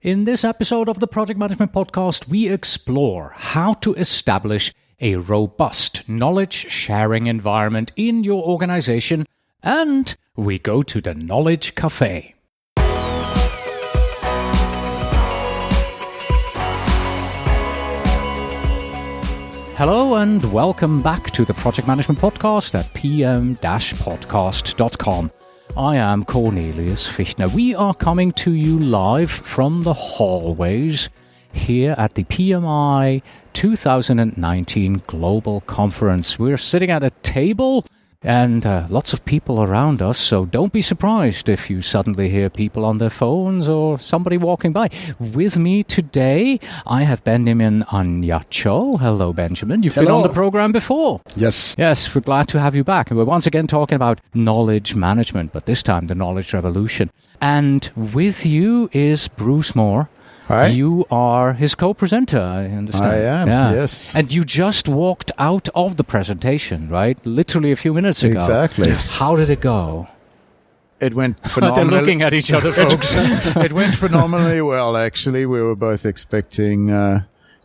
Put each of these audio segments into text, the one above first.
In this episode of the Project Management Podcast, we explore how to establish a robust knowledge-sharing environment in your organization, and we go to the Knowledge Cafe. Hello and welcome back to the Project Management Podcast at pm-podcast.com. I am Cornelius Fichtner. We are coming to you live from the hallways here at the PMI 2019 Global Conference. We're sitting at a table and lots of people around us, so don't be surprised if you suddenly hear people on their phones or somebody walking by. With me today, I have Benjamin Anyacho. Hello, Benjamin. You've been on the program before. Yes. Yes, we're glad to have you back. And we're once again talking about knowledge management, but this time the knowledge revolution. And with you is Bruce Moore. Hi. You are his co-presenter, I understand. I am, yes. And you just walked out of the presentation, right? Literally a few minutes ago. Exactly. Yes. How did it go? It went phenomenally. They're looking at each other, folks. It went phenomenally well, actually. We were both expecting,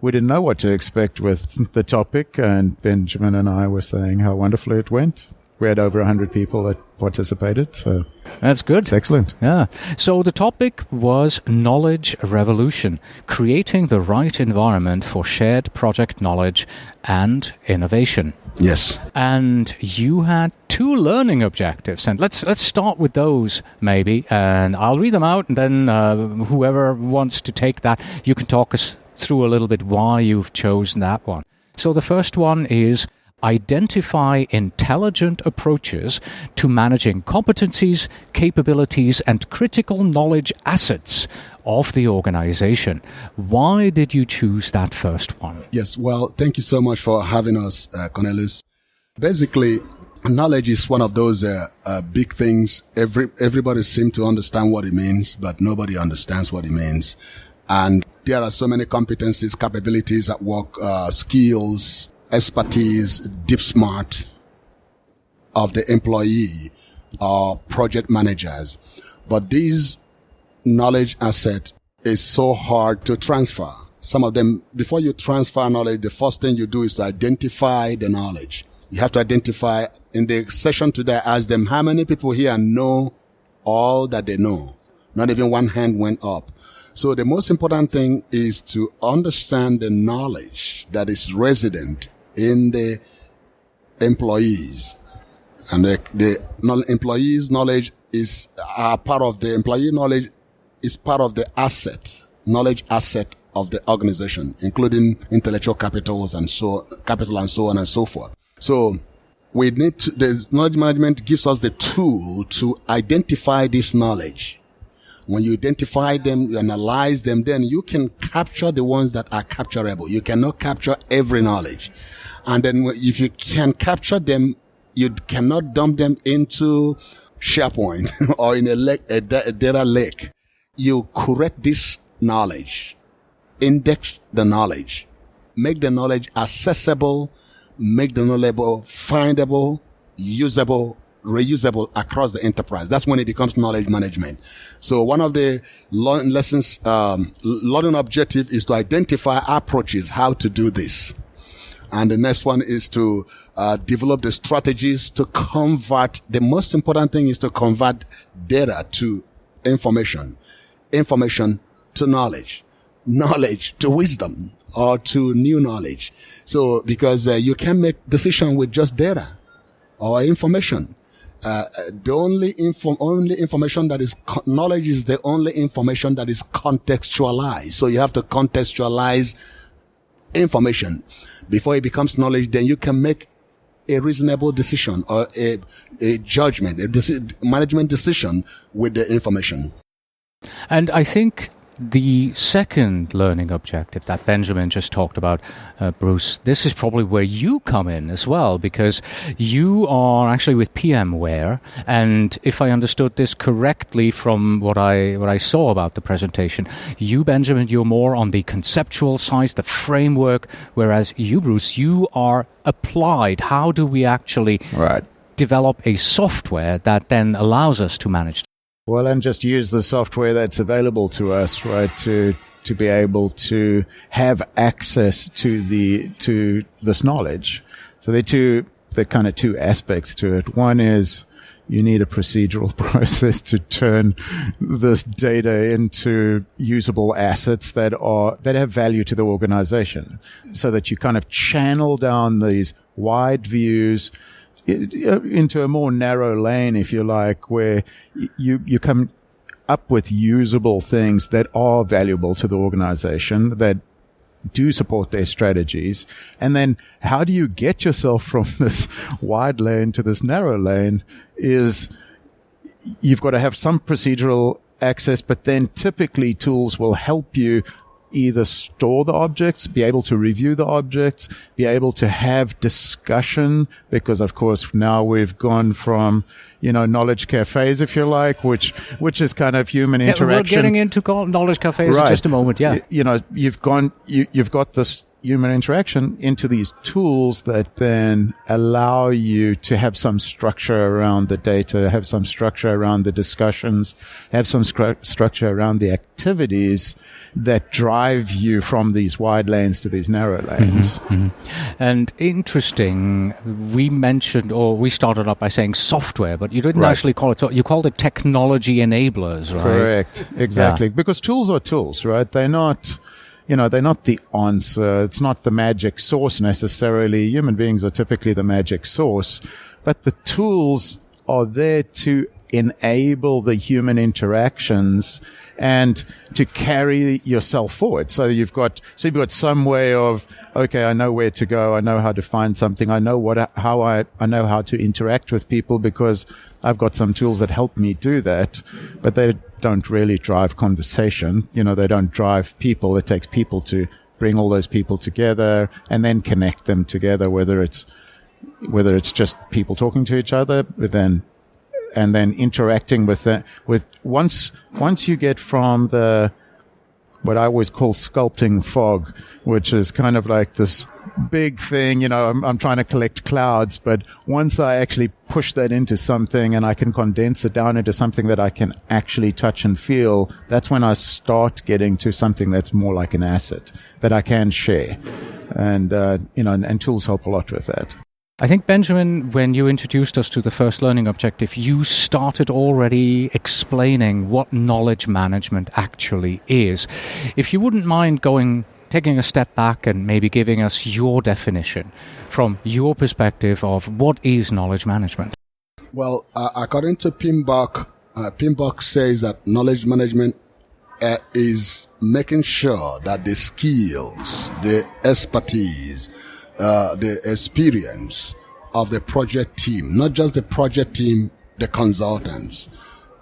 we didn't know what to expect with the topic, and Benjamin and I were saying how wonderfully it went. We had over 100 people that participated, so that's good. It's excellent. Yeah. So the topic was knowledge revolution, creating the right environment for shared project knowledge and innovation. Yes. And you had two learning objectives, and let's start with those maybe, and I'll read them out, and then whoever wants to take that, you can talk us through a little bit why you've chosen that one. So the first one is identify intelligent approaches to managing competencies, capabilities, and critical knowledge assets of the organization. Why did you choose that first one? Yes, well, thank you so much for having us, Cornelius. Basically, knowledge is one of those big things. Everybody seems to understand what it means, but nobody understands what it means. And there are so many competencies, capabilities at work, skills, expertise, deep smart of the employee or project managers. But this knowledge asset is so hard to transfer. Some of them, before you transfer knowledge, the first thing you do is to identify the knowledge. You have to identify. In the session today, I asked them how many people here know all that they know. Not even one hand went up. So the most important thing is to understand the knowledge that is resident in the employees. And the employees' knowledge is part of the employee knowledge is part of the knowledge asset of the organization, including intellectual capitals and capital and so on and so forth. So we need to, the knowledge management gives us the tool to identify this knowledge. When you identify them, you analyze them, then you can capture the ones that are capturable. You cannot capture every knowledge. And then if you can capture them, you cannot dump them into SharePoint or in a data lake. You correct this knowledge, index the knowledge, make the knowledge accessible, make the knowledge findable, usable, reusable across the enterprise. That's when it becomes knowledge management. So one of the learning objective is to identify approaches how to do this. And the next one is to develop the strategies to convert. The most important thing is to convert data to information, information to knowledge, knowledge to wisdom or to new knowledge. So because you can make decision with just data or information. The only information that is knowledge is the only information that is contextualized. So you have to contextualize information before it becomes knowledge. Then you can make a reasonable decision or a judgment, management decision with the information. And I think the second learning objective that Benjamin just talked about, Bruce, this is probably where you come in as well, because you are actually with PMware, and if I understood this correctly from what I saw about the presentation, you, Benjamin, you're more on the conceptual side, the framework, whereas you, Bruce, you are applied. How do we actually develop a software that then allows us to manage? Well, and just use the software that's available to us, right, to be able to have access to this knowledge. So there are kind of two aspects to it. One is you need a procedural process to turn this data into usable assets that have value to the organization, so that you kind of channel down these wide views into a more narrow lane, if you like, where you come up with usable things that are valuable to the organization, that do support their strategies. And then how do you get yourself from this wide lane to this narrow lane is you've got to have some procedural access, but then typically tools will help you either store the objects, be able to review the objects, be able to have discussion, because of course now we've gone from, knowledge cafes, if you like, which is kind of human interaction. We're getting into knowledge cafes in just a moment, yeah. You've got this human interaction into these tools that then allow you to have some structure around the data, have some structure around the discussions, have some structure around the activities that drive you from these wide lanes to these narrow lanes. Mm-hmm, mm-hmm. And interesting, we started up by saying software, but you didn't actually call it, you called it technology enablers, right? Correct, exactly. Yeah. Because tools are tools, right? They're not the answer. It's not the magic sauce necessarily. Human beings are typically the magic sauce, but the tools are there to enable the human interactions and to carry yourself forward. So you've got some way of, okay, I know where to go. I know how to find something. I know I know how to interact with people because I've got some tools that help me do that, but they don't really drive conversation. They don't drive people. It takes people to bring all those people together and then connect them together, whether it's just people talking to each other, and then interacting with once you get from what I always call sculpting fog, which is kind of like this big thing, I'm trying to collect clouds, but once I actually push that into something and I can condense it down into something that I can actually touch and feel, that's when I start getting to something that's more like an asset that I can share. And, and tools help a lot with that. I think, Benjamin, when you introduced us to the first learning objective, you started already explaining what knowledge management actually is. If you wouldn't mind taking a step back and maybe giving us your definition from your perspective of what is knowledge management. Well, according to PMBOK says that knowledge management is making sure that the skills, the expertise, the experience of the project team, not just the project team, the consultants,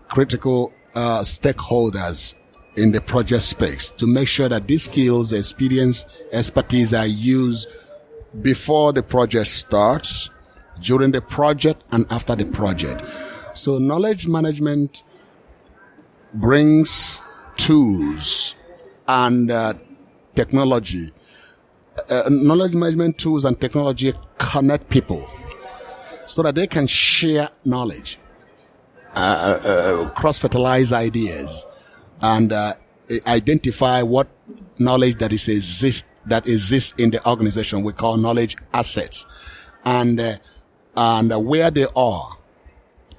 critical stakeholders in the project space, to make sure that these skills, experience, expertise are used before the project starts, during the project, and after the project. So knowledge management brings tools and technology. Knowledge management tools and technology connect people so that they can share knowledge, cross-fertilize ideas, and identify what knowledge that exists in the organization. We call knowledge assets, and where they are,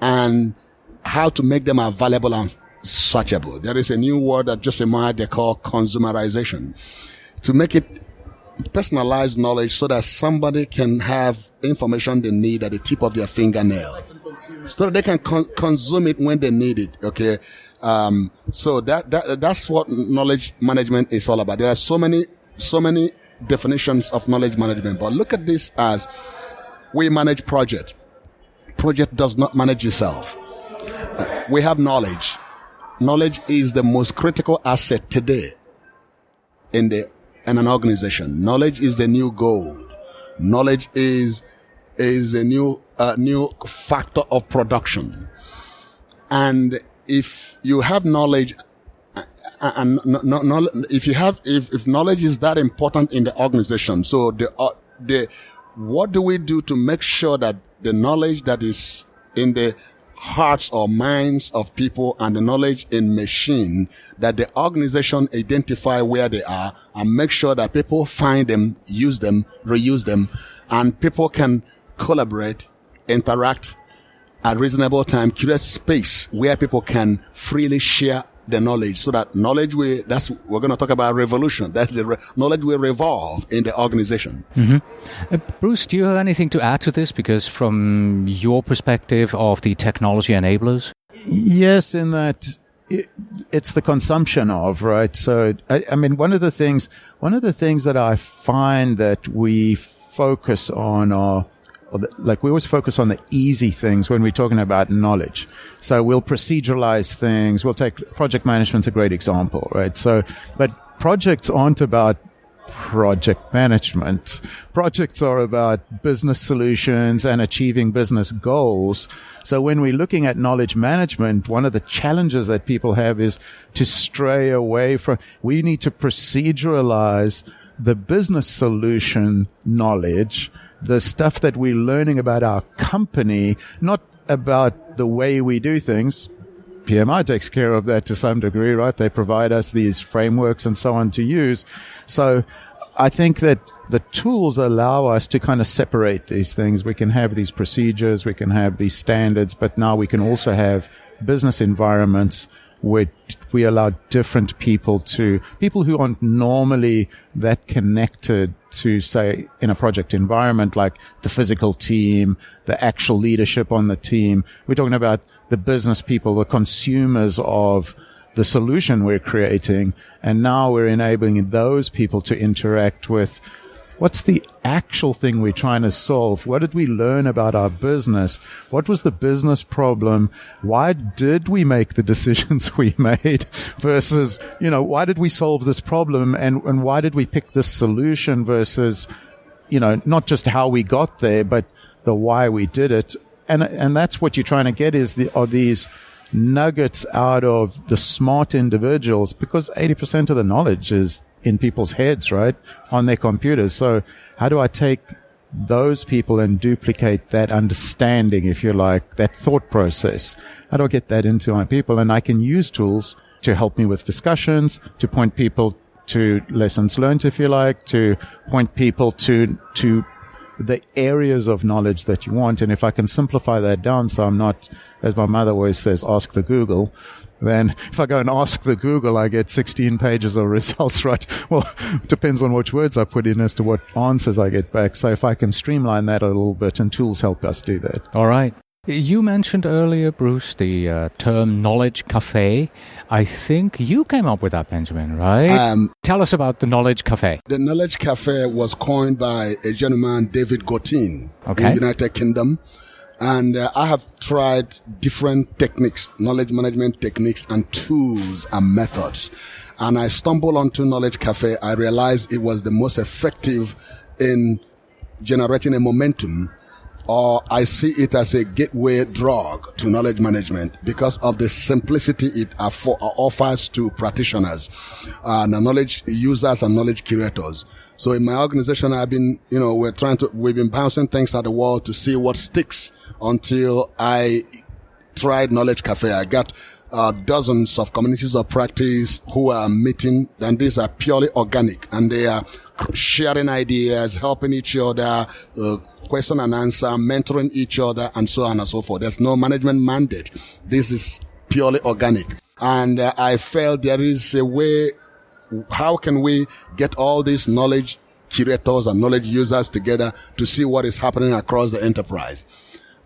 and how to make them available and searchable. There is a new word that just emerged. They call consumerization, to make it personalized knowledge so that somebody can have information they need at the tip of their fingernail, so that they can consume it when they need it. Okay. So that's what knowledge management is all about. There are so many definitions of knowledge management, but look at this as we manage project. Project does not manage itself. We have knowledge. Knowledge is the most critical asset today in an organization. Knowledge is the new gold. Knowledge is a new factor of production. And if you have knowledge, and if knowledge is that important in the organization, so what do we do to make sure that the knowledge that is in the hearts or minds of people and the knowledge in machine, that the organization identify where they are and make sure that people find them, use them, reuse them, and people can collaborate, interact at reasonable time, create space where people can freely share the knowledge, so that knowledge we're going to talk about revolution. That's the knowledge will revolve in the organization. Mm-hmm. Bruce, do you have anything to add to this? Because from your perspective of the technology enablers? Yes, in that it's the consumption of, right? So, I mean, one of the things that I find that we focus on are, like, we always focus on the easy things when we're talking about knowledge. So we'll proceduralize things. We'll take project management's a great example, right? So, but projects aren't about project management. Projects are about business solutions and achieving business goals. So when we're looking at knowledge management, one of the challenges that people have is to stray away from, we need to proceduralize the business solution knowledge, the stuff that we're learning about our company, not about the way we do things. PMI takes care of that to some degree, right? They provide us these frameworks and so on to use. So I think that the tools allow us to kind of separate these things. We can have these procedures, we can have these standards, but now we can also have business environments where we allow different people who aren't normally that connected to, say, in a project environment, like the physical team, the actual leadership on the team. We're talking about the business people, the consumers of the solution we're creating. And now we're enabling those people to interact with what's the actual thing we're trying to solve? What did we learn about our business? What was the business problem? Why did we make the decisions we made versus, why did we solve this problem and why did we pick this solution versus, not just how we got there, but the why we did it. And that's what you're trying to get are these nuggets out of the smart individuals, because 80% of the knowledge is in people's heads, right? On their computers. So how do I take those people and duplicate that understanding, if you like, that thought process? How do I get that into my people? And I can use tools to help me with discussions, to point people to lessons learned, if you like, to point people to the areas of knowledge that you want. And if I can simplify that down, so I'm not, as my mother always says, ask the Google, then if I go and ask the Google, I get 16 pages of results, right? Well, it depends on which words I put in as to what answers I get back. So if I can streamline that a little bit, and tools help us do that. All right. You mentioned earlier, Bruce, the term knowledge cafe. I think you came up with that, Benjamin, right? Tell us about the knowledge cafe. The knowledge cafe was coined by a gentleman, David Gotin, in the United Kingdom. And I have tried different techniques, knowledge management techniques and tools and methods. And I stumbled onto Knowledge Cafe. I realized it was the most effective in generating a momentum, or I see it as a gateway drug to knowledge management because of the simplicity it offers to practitioners, knowledge users and knowledge curators. So in my organization, I've been, we've been bouncing things at the wall to see what sticks until I tried Knowledge Cafe. I got dozens of communities of practice who are meeting, and these are purely organic, and they are sharing ideas, helping each other, question and answer, mentoring each other, and so on and so forth. There's no management mandate. This is purely organic. And I felt there is a way, how can we get all these knowledge curators and knowledge users together to see what is happening across the enterprise?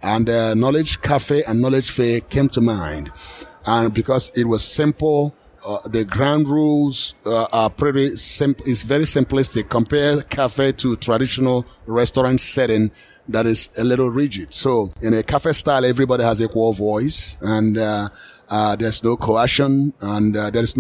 And Knowledge Cafe and Knowledge Fair came to mind. And because it was simple, the ground rules are pretty simple. It's very simplistic. Compare cafe to traditional restaurant setting that is a little rigid. So in a cafe style, everybody has equal voice, and there's no coercion, and it's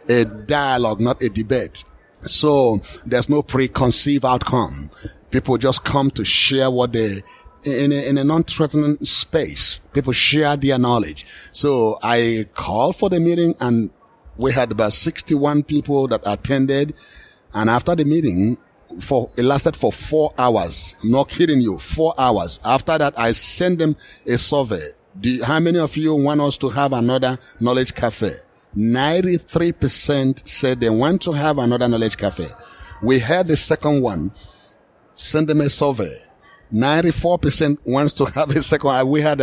a dialogue, not a debate. So there's no preconceived outcome. People just come to share what they, in a non-threatening space. People share their knowledge. So I called for the meeting, and we had about 61 people that attended. And after the meeting, it lasted for 4 hours. I'm not kidding you. 4 hours. After that, I sent them a survey. How many of you want us to have another knowledge cafe? 93% said they want to have another knowledge cafe. We had the second one. Send them a survey. 94% wants to have a second one. We had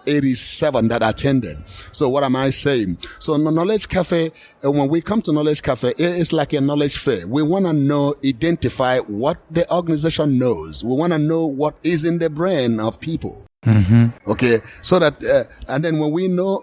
87 that attended. So what am I saying? So Knowledge Cafe, when we come to Knowledge Cafe, it is like a knowledge fair. We want to identify what the organization knows. We want to know what is in the brain of people. Mm-hmm. Okay, so that and then when we know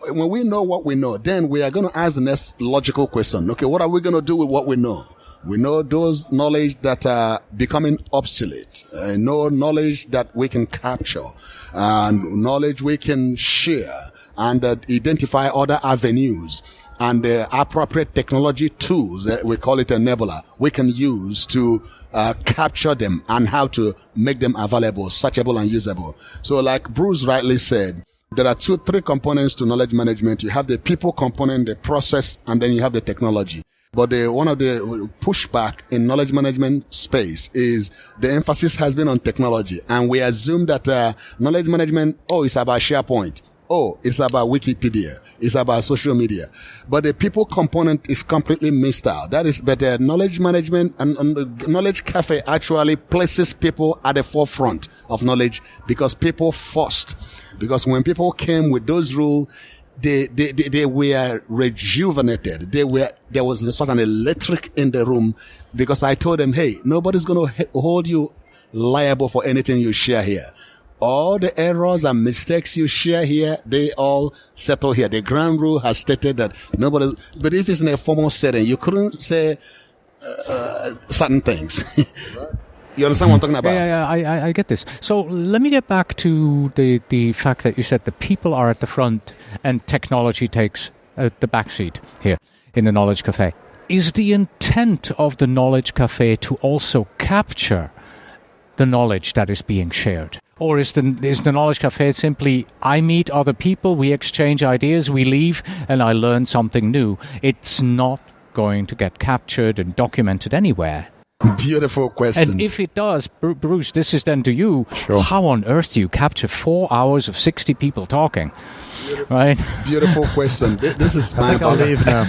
what we know, then we are going to ask the next logical question. Okay, what are we going to do with what we know? We know those knowledge that are becoming obsolete, know knowledge that we can capture, and knowledge we can share, and identify other avenues and appropriate technology tools. We call it enabler. We can use to capture them and how to make them available, searchable, and usable. So, like Bruce rightly said, there are 3 components to knowledge management. You have the people component, the process, and then you have the technology. But one of the pushback in knowledge management space is the emphasis has been on technology. And we assume that knowledge management, it's about SharePoint. It's about Wikipedia. It's about social media. But the people component is completely missed out. That is better. Knowledge management and the Knowledge Cafe actually places people at the forefront of knowledge because people first. Because when people came with those rules, they were rejuvenated. There was a sort of electric in the room because I told them, hey, nobody's going to hold you liable for anything you share here. All the errors and mistakes you share here, they all settle here. The ground rule has stated that nobody, but if it's in a formal setting, you couldn't say certain things. You understand what I'm talking about? Yeah, I get this. So let me get back to the fact that you said the people are at the front and technology takes the back seat here in the Knowledge Cafe. Is the intent of the Knowledge Cafe to also capture the knowledge that is being shared? Or is the Knowledge Cafe simply, I meet other people, we exchange ideas, we leave, and I learn something new? It's not going to get captured and documented anywhere. Beautiful question. And if it does, Bruce, this is then to you. Sure. How on earth do you capture 4 hours of 60 people talking? Beautiful, right? Beautiful question. This is my I'll leave now.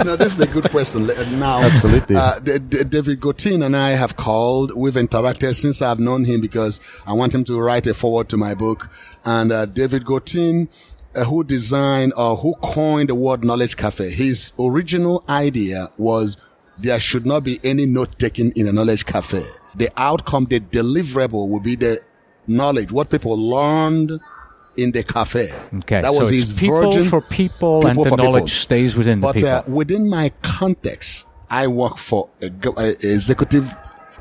No, this is a good question. Now, absolutely. David Gotin and I have called. We've interacted since I've known him because I want him to write a foreword to my book. And David Gotin, who designed or who coined the word Knowledge Cafe, his original idea was there should not be any note-taking in a Knowledge Cafe. The outcome, the deliverable will be the knowledge, what people learned in the cafe. Okay, that was so his it's people virgin, for people and the knowledge stays within the people. But within my context, I work for a executive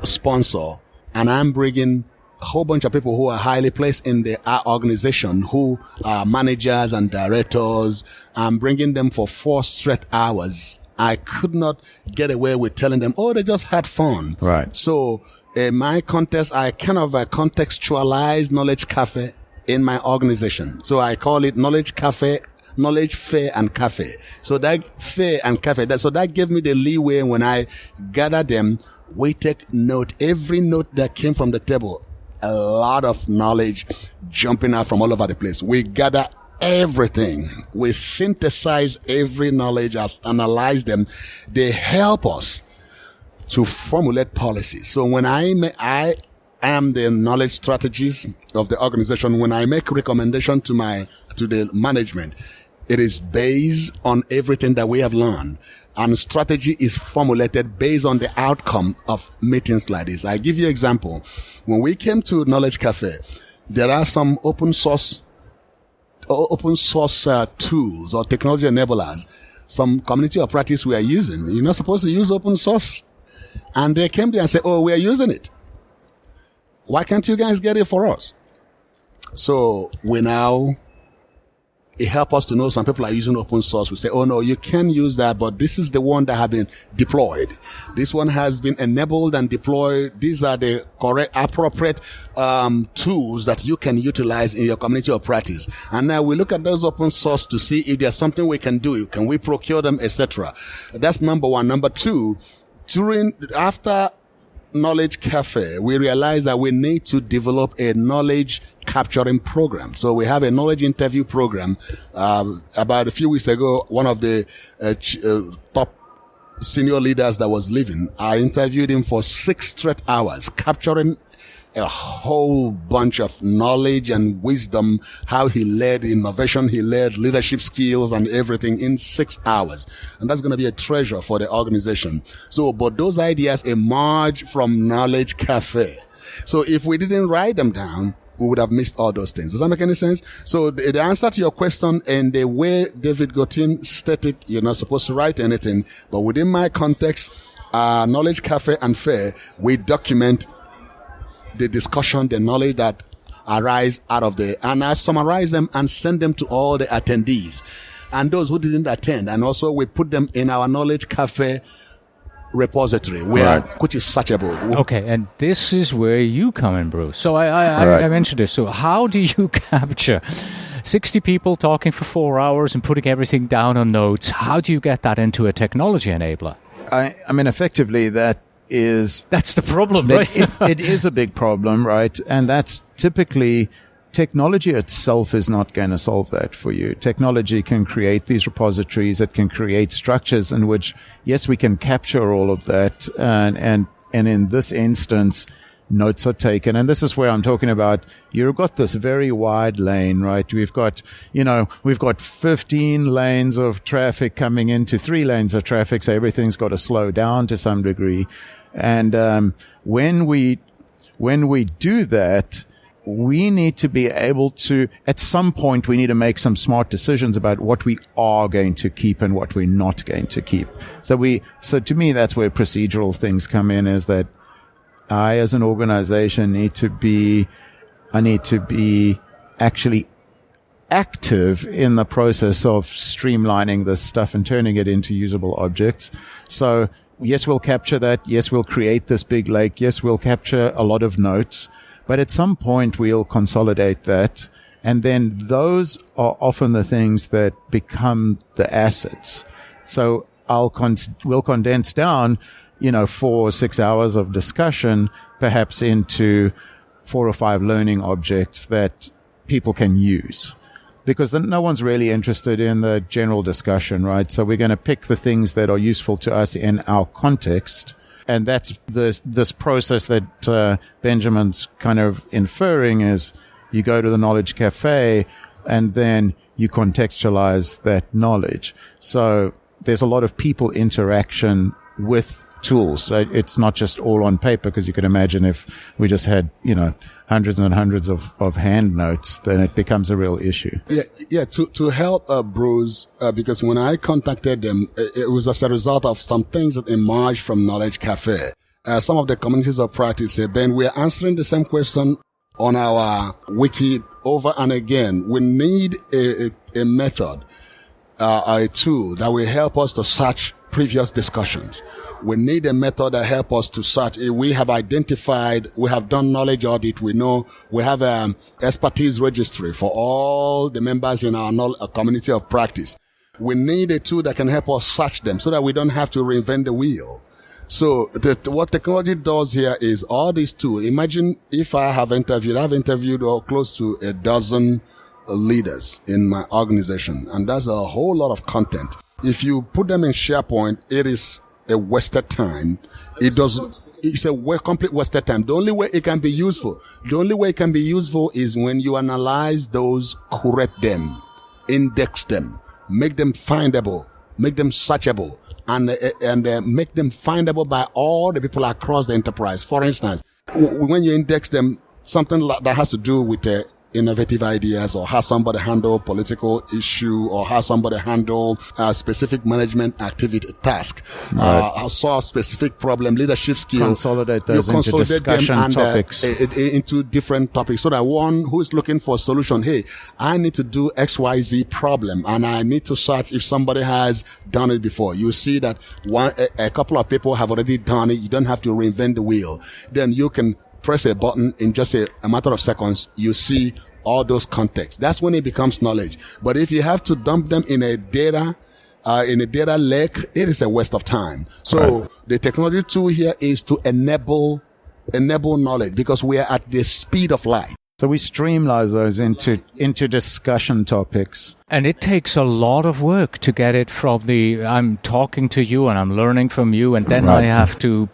sponsor, and I'm bringing a whole bunch of people who are highly placed in our organization, who are managers and directors. I'm bringing them for 4 straight hours. I could not get away with telling them, they just had fun. Right. So in my context, I kind of contextualize Knowledge Cafe in my organization. So I call it Knowledge Cafe, Knowledge Fair and Cafe. So that fair and cafe, that gave me the leeway when I gather them. We take note, every note that came from the table, a lot of knowledge jumping out from all over the place. We gather everything. We synthesize every knowledge, analyze them. They help us to formulate policies. So when I am the knowledge strategist of the organization, when I make recommendation to the management, it is based on everything that we have learned. And strategy is formulated based on the outcome of meetings like this. I give you an example. When we came to Knowledge Cafe, there are some open source tools or technology enablers, some community of practice we are using. You're not supposed to use open source. And they came there and said, we are using it. Why can't you guys get it for us? So it helps us to know some people are using open source. We say, no, you can use that, but this is the one that have been deployed. This one has been enabled and deployed. These are the correct, appropriate tools that you can utilize in your community of practice. And now we look at those open source to see if there's something we can do. Can we procure them, etc.? That's number one. Number two, after Knowledge Cafe, we realized that we need to develop a knowledge capturing program. So we have a knowledge interview program. About a few weeks ago, one of the top senior leaders that was leaving, I interviewed him for 6 straight hours, capturing a whole bunch of knowledge and wisdom, how he led innovation, he led leadership skills and everything in 6 hours. And that's going to be a treasure for the organization. So, but those ideas emerge from Knowledge Cafe. So if we didn't write them down, we would have missed all those things. Does that make any sense? So the answer to your question and the way David Gotin stated, you're not supposed to write anything, but within my context, Knowledge Cafe and Fair, we document the discussion, the knowledge that arise out of and I summarize them and send them to all the attendees and those who didn't attend. And also we put them in our Knowledge Cafe repository, which is searchable. Okay, and this is where you come in, Bruce. So I mentioned this. So how do you capture 60 people talking for 4 hours and putting everything down on notes? How do you get that into a technology enabler? I mean, effectively, that's the problem, right? It is a big problem, right? And that's typically technology itself is not going to solve that for you. Technology can create these repositories. It can create structures in which, yes, we can capture all of that. And in this instance, notes are taken. And this is where I'm talking about, you've got this very wide lane, right? We've got 15 lanes of traffic coming into 3 lanes of traffic. So everything's got to slow down to some degree. And, when we do that, we need to be able to, at some point, we need to make some smart decisions about what we are going to keep and what we're not going to keep. So to me, that's where procedural things come in, is that I, as an organization, need to be actually active in the process of streamlining this stuff and turning it into usable objects. So yes, we'll capture that. Yes, we'll create this big lake. Yes, we'll capture a lot of notes. But at some point, we'll consolidate that. And then those are often the things that become the assets. So we'll condense down, 4 or 6 hours of discussion, perhaps into 4 or 5 learning objects that people can use. Because then no one's really interested in the general discussion, right? So we're going to pick the things that are useful to us in our context. And that's this process that Benjamin's kind of inferring is you go to the Knowledge Cafe and then you contextualize that knowledge. So there's a lot of people interaction with tools, right? It's not just all on paper, because you can imagine if we just had, hundreds and hundreds of hand notes, then it becomes a real issue. Yeah. To help Bruce, because when I contacted them, it was as a result of some things that emerged from Knowledge Cafe. Some of the communities of practice say, Ben, we're answering the same question on our wiki over and again. We need a method, a tool that will help us to search previous discussions. We need a method that help us to search. We have identified, we have done knowledge audit. We know we have an expertise registry for all the members in our community of practice. We need a tool that can help us search them so that we don't have to reinvent the wheel. So what technology does here is all these tools. Imagine if I've interviewed close to a dozen leaders in my organization, and that's a whole lot of content. If you put them in SharePoint, it is a wasted time. It's a complete wasted time. The only way it can be useful is when you analyze those, correct them, index them, make them findable, make them searchable, and make them findable by all the people across the enterprise. For instance, when you index them, something that has to do with innovative ideas, or how somebody handle political issue, or how somebody handle a specific management activity task, solve specific problem, leadership skills. Consolidate those into discussion topics. Into different topics, so that one who is looking for a solution, hey, I need to do XYZ problem, and I need to search if somebody has done it before. You see that a couple of people have already done it. You don't have to reinvent the wheel. Then you can press a button in just a matter of seconds. You see all those contexts. That's when it becomes knowledge. But if you have to dump them in a data in a data lake, it is a waste of time. So the technology tool here is to enable knowledge, because we are at the speed of light. So we streamline those into discussion topics. And it takes a lot of work to get it from I'm talking to you and I'm learning from you, and then I have to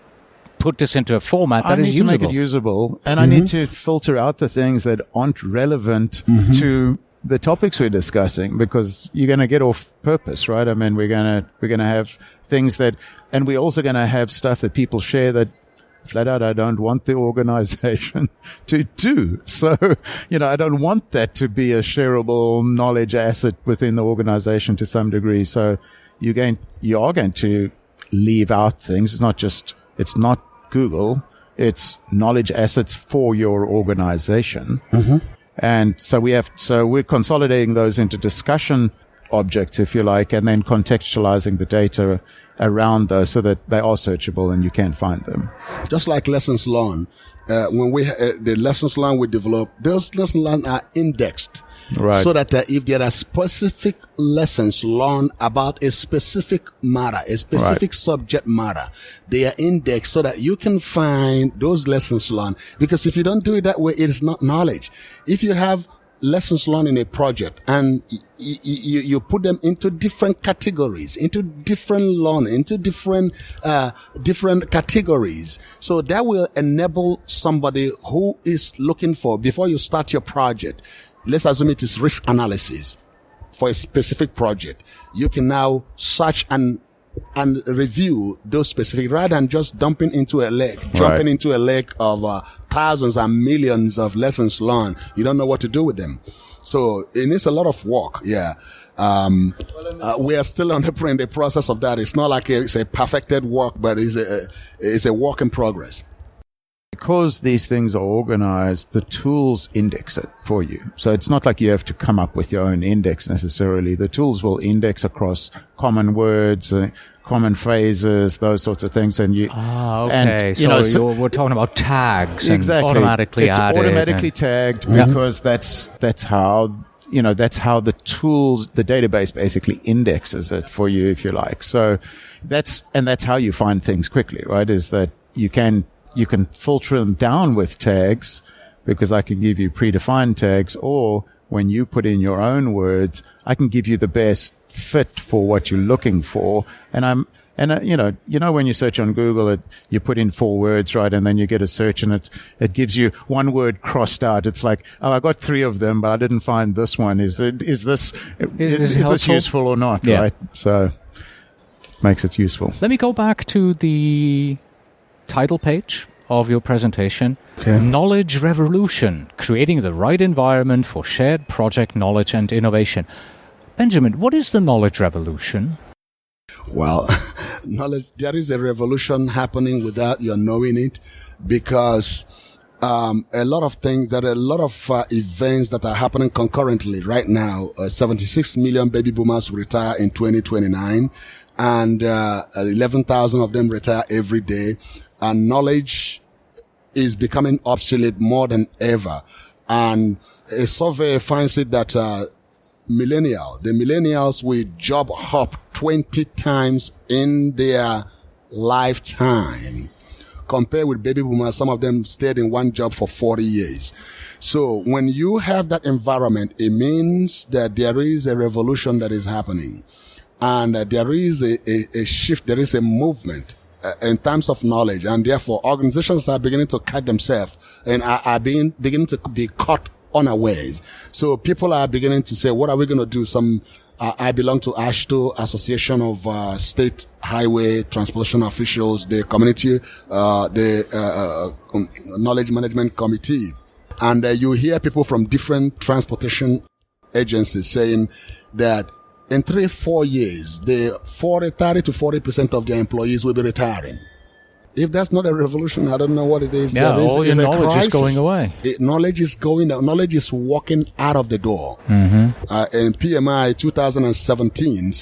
put this into a format that is usable. I need to make it usable, and I need to filter out the things that aren't relevant to the topics we're discussing, because you're going to get off purpose, right? I mean, we're going to have things that, and we're also going to have stuff that people share that flat out I don't want the organization to do. So, I don't want that to be a shareable knowledge asset within the organization to some degree. So you are going to leave out things. It's not Google, it's knowledge assets for your organization. And so we're consolidating those into discussion objects, if you like, and then contextualizing the data around those so that they are searchable and you can find them. Just like lessons learned, when the lessons learned we develop, those lessons learned are indexed. Right. So that if there are specific lessons learned about a specific matter, a specific subject matter, they are indexed so that you can find those lessons learned. Because if you don't do it that way, it is not knowledge. If you have lessons learned in a project and you put them into different categories, into different learning, into different categories, so that will enable somebody who is looking for, before you start your project, let's assume it is risk analysis for a specific project. You can now search and review those specific, rather than just jumping into a lake of thousands and millions of lessons learned. You don't know what to do with them. So it needs a lot of work. Yeah. We are still in the process of that. It's not like it's a perfected work, but it's a work in progress. Because these things are organized, the tools index it for you. So it's not like you have to come up with your own index necessarily. The tools will index across common words, common phrases, those sorts of things. And okay. And, we're talking about tags. Exactly. And automatically added. It's automatically tagged because that's how the tools, the database basically indexes it for you, if you like. So that's how you find things quickly, right? Is that you can filter them down with tags, because I can give you predefined tags, or when you put in your own words, I can give you the best fit for what you're looking for. And when you search on Google, you put in 4 words, right? And then you get a search and it gives you one word crossed out. It's like, oh, I got 3 of them, but I didn't find this one. Is this useful or not? Yeah. Right? So makes it useful. Let me go back to the title page of your presentation. Okay. Knowledge Revolution, creating the right environment for shared project knowledge and innovation. Benjamin, what is the knowledge revolution? Well, there is a revolution happening without your knowing it, because a lot of events that are happening concurrently right now. 76 million baby boomers retire in 2029, and 11,000 of them retire every day. And knowledge is becoming obsolete more than ever. And a survey finds it that the millennials will job hop 20 times in their lifetime. Compared with baby boomers, some of them stayed in one job for 40 years. So when you have that environment, it means that there is a revolution that is happening. And there is a shift, there is a movement in terms of knowledge, and therefore organizations are beginning to catch themselves and are beginning to be caught unawares. So people are beginning to say, what are we going to do? I belong to ASHTO, Association of State Highway Transportation Officials, the community, Knowledge Management Committee. And you hear people from different transportation agencies saying that in 3-4 years, 30 to 40% of their employees will be retiring. If that's not a revolution, I don't know what it is. Yeah, all your knowledge is going away. Knowledge is going out. Knowledge is walking out of the door. Mm-hmm. In PMI 2017,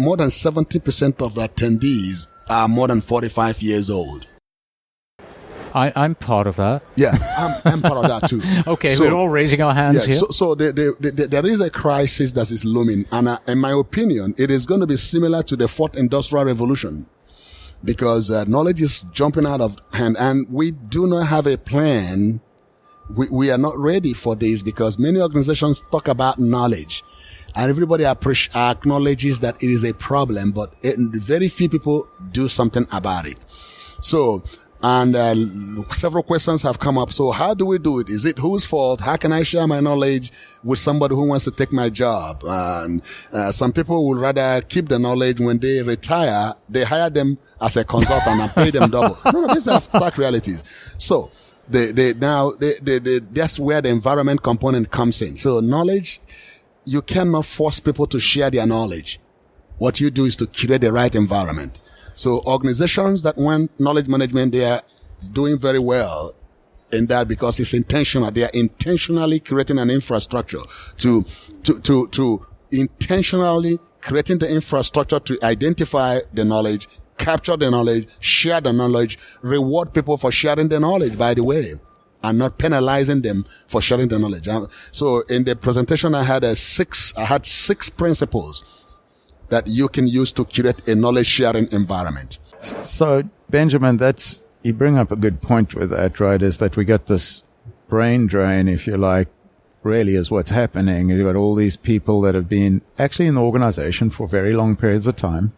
more than 70% of the attendees are more than 45 years old. I'm part of that. Yeah, I'm part of that too. Okay, so, we're all raising our hands here. So there is a crisis that is looming, and in my opinion, it is going to be similar to the Fourth Industrial Revolution, because knowledge is jumping out of hand, and we do not have a plan. We are not ready for this, because many organizations talk about knowledge, and everybody acknowledges that it is a problem, but very few people do something about it. So, and several questions have come up. So how do we do it? Is it whose fault? How can I share my knowledge with somebody who wants to take my job? And some people would rather keep the knowledge. When they retire, they hire them as a consultant and pay them double. No, these are stark realities. So that's where the environment component comes in. So knowledge, you cannot force people to share their knowledge. What you do is to create the right environment. So organizations that want knowledge management, they are doing very well in that, because it's intentional. They are intentionally creating an infrastructure to intentionally creating the infrastructure to identify the knowledge, capture the knowledge, share the knowledge, reward people for sharing the knowledge, by the way, and not penalizing them for sharing the knowledge. So in the presentation, I had six principles that you can use to create a knowledge sharing environment. So, Benjamin, you bring up a good point with that, right? Is that we got this brain drain, if you like, really is what's happening. You've got all these people that have been actually in the organization for very long periods of time.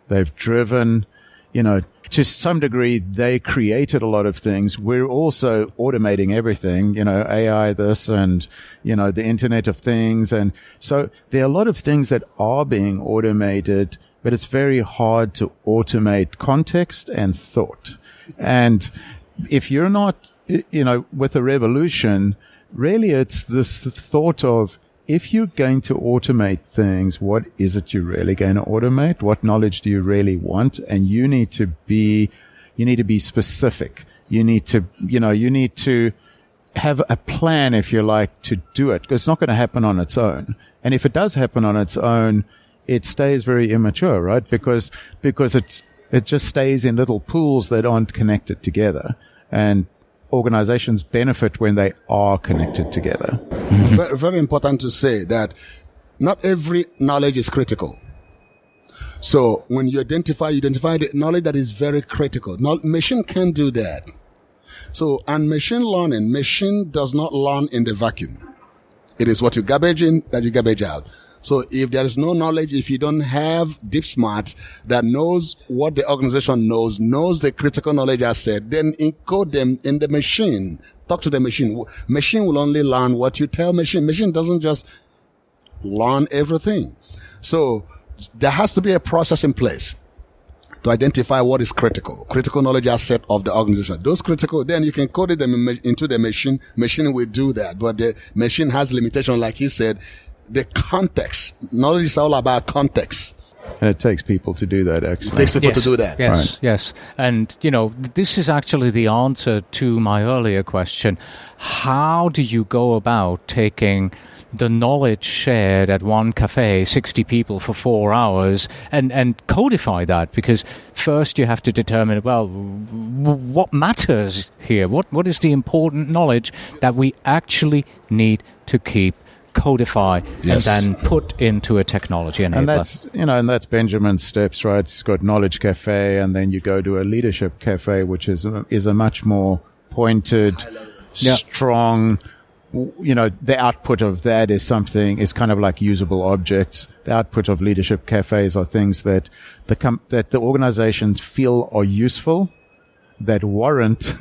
They've driven, to some degree, they created a lot of things. We're also automating everything, AI this and, the Internet of Things. And so there are a lot of things that are being automated, but it's very hard to automate context and thought. And if you're not, with a revolution, really it's this thought of, if you're going to automate things, what is it you're really going to automate? What knowledge do you really want? And you need to be specific. You need to have a plan, if you like, to do it, because it's not going to happen on its own. And if it does happen on its own, it stays very immature, right? Because it just stays in little pools that aren't connected together. And organizations benefit when they are connected together. Very, very important to say that not every knowledge is critical. So when you identify the knowledge that is very critical. Machine can do that. So, and machine learning, machine does not learn in the vacuum. It is what you garbage in that you garbage out. So if there is no knowledge, if you don't have deep smart that knows what the organization knows the critical knowledge asset, then encode them in the machine. Talk to the machine. Machine will only learn what you tell machine. Machine doesn't just learn everything. So there has to be a process in place to identify what is critical knowledge asset of the organization. Those critical, then you can code them into the machine. Machine will do that, but the machine has limitation, like he said. The context. Knowledge is all about context. And it takes people to do that, actually. It takes people to do that. Yes, right. Yes. And, this is actually the answer to my earlier question. How do you go about taking the knowledge shared at one cafe, 60 people for 4 hours, and codify that? Because first you have to determine, what matters here? What is the important knowledge that we actually need to keep, codify, yes, and then put into a technology enabler? And that's Benjamin's steps, right? It's got Knowledge Cafe, and then you go to a Leadership Cafe, which is a much more pointed, strong, the output of that is kind of like usable objects. The output of Leadership Cafes are things that the organizations feel are useful, that warrant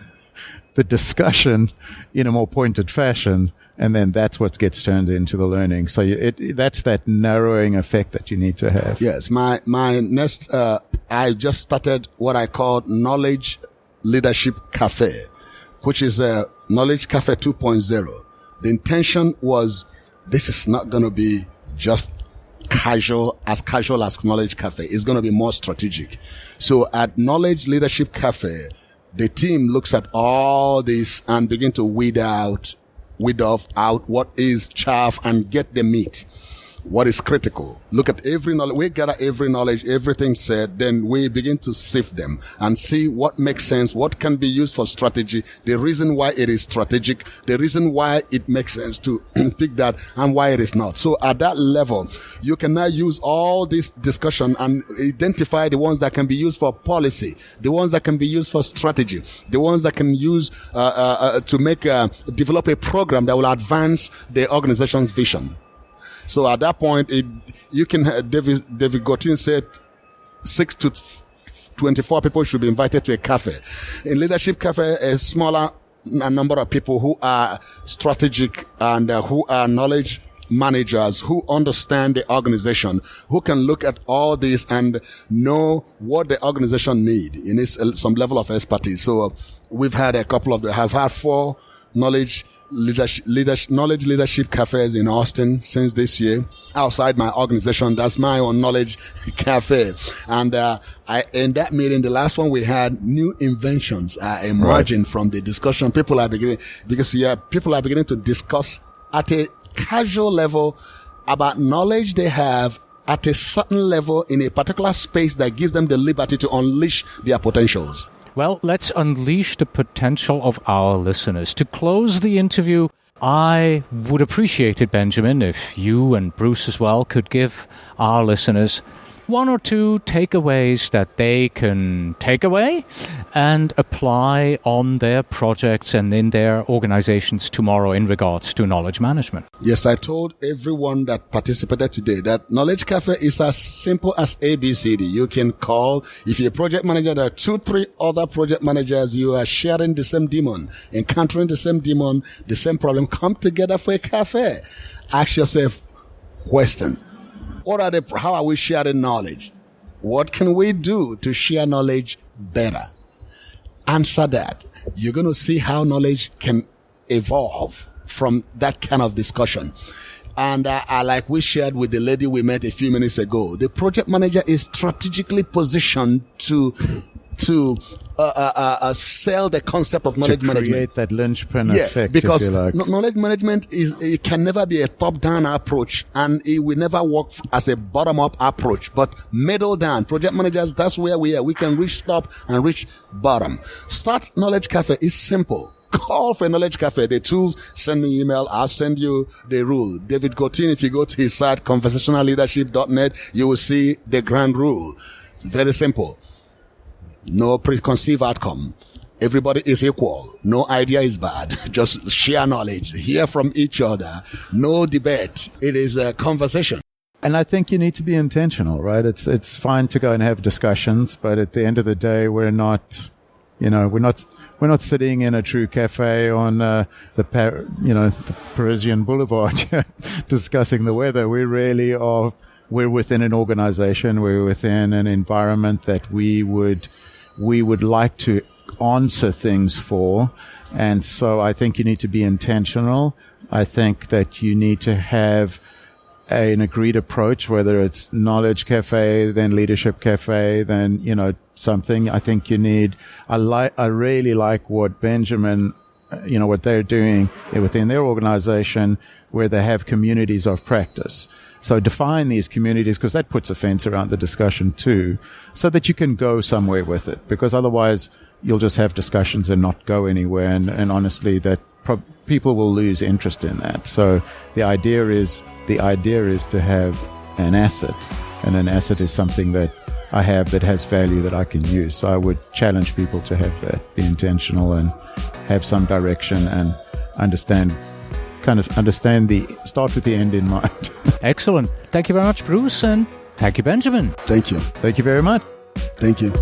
the discussion in a more pointed fashion. And then that's what gets turned into the learning. So that's that narrowing effect that you need to have. Yes. My next, I just started what I call Knowledge Leadership Cafe, which is a Knowledge Cafe 2.0. The intention was, this is not going to be just casual as Knowledge Cafe. It's going to be more strategic. So at Knowledge Leadership Cafe, the team looks at all this and begin to weed off out what is chaff and get the meat. what is critical. Look at every knowledge. We gather every knowledge, everything said, then we begin to sift them and see what makes sense, what can be used for strategy, the reason why it is strategic, the reason why it makes sense to pick that, and why it is not. So at that level, you can now use all this discussion and identify the ones that can be used for policy, the ones that can be used for strategy, the ones that can use to develop a program that will advance the organization's vision. So at that point, David Gautin said 6 to 24 people should be invited to a cafe. In Leadership Cafe, a smaller number of people who are strategic and who are knowledge managers, who understand the organization, who can look at all this and know what the organization need in some level of expertise. So we've had have had 4 knowledge leadership cafes in Austin since this year. Outside my organization, that's my own knowledge cafe. And in that meeting, the last one we had, new inventions are emerging from the discussion. People are beginning to discuss at a casual level about knowledge they have at a certain level in a particular space that gives them the liberty to unleash their potentials. Well, let's unleash the potential of our listeners. To close the interview, I would appreciate it, Benjamin, if you and Bruce as well could give our listeners 1 or 2 takeaways that they can take away and apply on their projects and in their organizations tomorrow in regards to knowledge management. Yes, I told everyone that participated today that Knowledge Cafe is as simple as ABCD. You can call. If you're a project manager, there are 2-3 other project managers. You are sharing the same demon, encountering the same demon, the same problem. Come together for a cafe. Ask yourself, question. How are we sharing knowledge? What can we do to share knowledge better? Answer that. You're going to see how knowledge can evolve from that kind of discussion. And like we shared with the lady we met a few minutes ago, the project manager is strategically positioned to sell the concept of knowledge management. Create that linchpin effect, because if you like. Knowledge management it can never be a top-down approach, and it will never work as a bottom-up approach, but middle down. Project managers, that's where we are. We can reach top and reach bottom. Start Knowledge Cafe is simple. Call for a Knowledge Cafe. The tools, send me email. I'll send you the rule. David Gautin, if you go to his site, conversationalleadership.net, you will see the grand rule. Very simple. No preconceived outcome. Everybody is equal. No idea is bad. Just share knowledge. Hear from each other. No debate. It is a conversation. And I think you need to be intentional, right? It's fine to go and have discussions, but at the end of the day, we're not sitting in a true cafe on the Parisian Boulevard discussing the weather. We really are. We're within an organization. We're within an environment that we would like to answer things for. And so I think you need to be intentional. I think that you need to have an agreed approach, whether it's Knowledge Cafe, then Leadership Cafe, then, something. I think you need, I really like what Benjamin, what they're doing within their organization, where they have communities of practice. So define these communities, because that puts a fence around the discussion too, so that you can go somewhere with it, because otherwise you'll just have discussions and not go anywhere. And honestly, that people will lose interest in that. So the idea is to have an asset, and an asset is something that I have that has value that I can use. So I would challenge people to have that, be intentional and have some direction and start with the end in mind. Excellent. Thank you very much, Bruce, and thank you, Benjamin. Thank you. Thank you very much. Thank you.